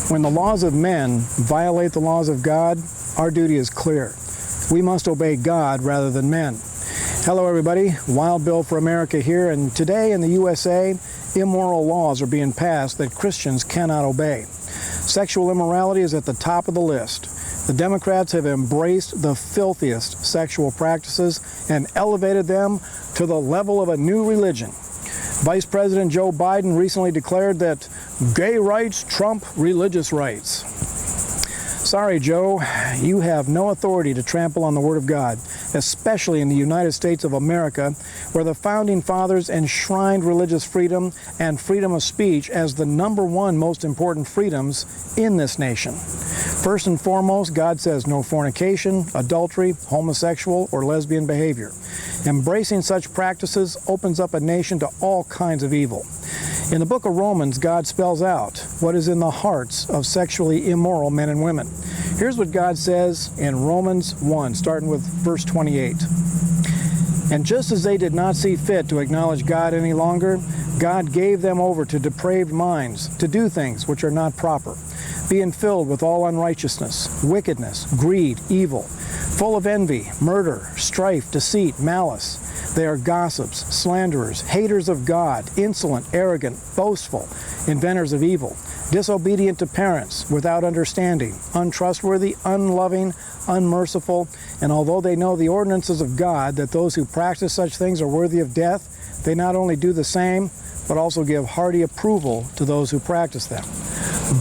When the laws of men violate the laws of God, our duty is clear. We must obey God rather than men. Hello everybody, Wild Bill for America here, and today in the USA, immoral laws are being passed that Christians cannot obey. Sexual immorality is at the top of the list. The Democrats have embraced the filthiest sexual practices and elevated them to the level of a new religion. Vice President Joe Biden recently declared that gay rights trump religious rights. Sorry, Joe, you have no authority to trample on the Word of God, especially in the United States of America, where the Founding Fathers enshrined religious freedom and freedom of speech as the #1 most important freedoms in this nation. First and foremost, God says no fornication, adultery, homosexual, or lesbian behavior. Embracing such practices opens up a nation to all kinds of evil. In the book of Romans, God spells out what is in the hearts of sexually immoral men and women. Here's what God says in Romans 1, starting with verse 28. And just as they did not see fit to acknowledge God any longer, God gave them over to depraved minds to do things which are not proper, being filled with all unrighteousness, wickedness, greed, evil, full of envy, murder, strife, deceit, malice. They are gossips, slanderers, haters of God, insolent, arrogant, boastful, inventors of evil, disobedient to parents, without understanding, untrustworthy, unloving, unmerciful, and although they know the ordinances of God, that those who practice such things are worthy of death, they not only do the same, but also give hearty approval to those who practice them.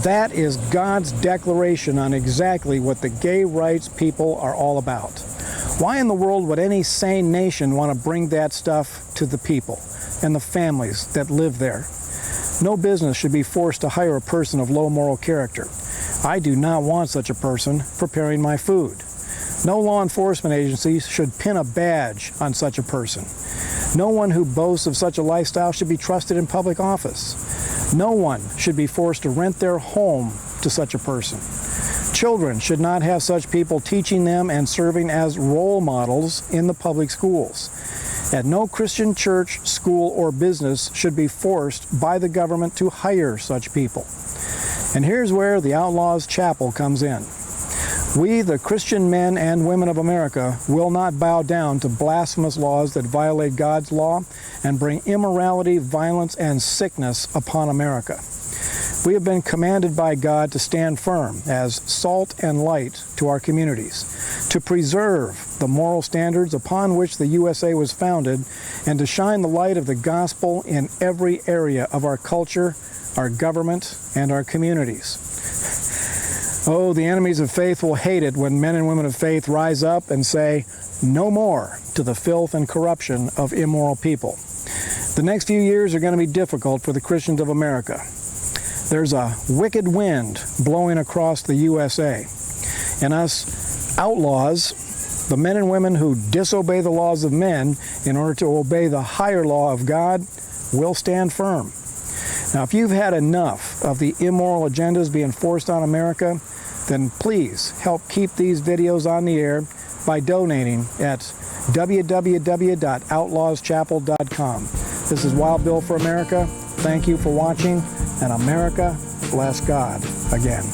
That is God's declaration on exactly what the gay rights people are all about. Why in the world would any sane nation want to bring that stuff to the people and the families that live there? No business should be forced to hire a person of low moral character. I do not want such a person preparing my food. No law enforcement agency should pin a badge on such a person. No one who boasts of such a lifestyle should be trusted in public office. No one should be forced to rent their home to such a person. Children should not have such people teaching them and serving as role models in the public schools. And no Christian church, school, or business should be forced by the government to hire such people. And here's where the Outlaws Chapel comes in. We, the Christian men and women of America, will not bow down to blasphemous laws that violate God's law and bring immorality, violence, and sickness upon America. We have been commanded by God to stand firm as salt and light to our communities, to preserve the moral standards upon which the USA was founded, and to shine the light of the gospel in every area of our culture, our government, and our communities. Oh, the enemies of faith will hate it when men and women of faith rise up and say, "No more" to the filth and corruption of immoral people. The next few years are going to be difficult for the Christians of America. There's a wicked wind blowing across the USA, and us outlaws, the men and women who disobey the laws of men in order to obey the higher law of God, will stand firm. Now, if you've had enough of the immoral agendas being forced on America, then please help keep these videos on the air by donating at www.outlawschapel.com. This is Wild Bill for America. Thank you for watching, and America bless God again.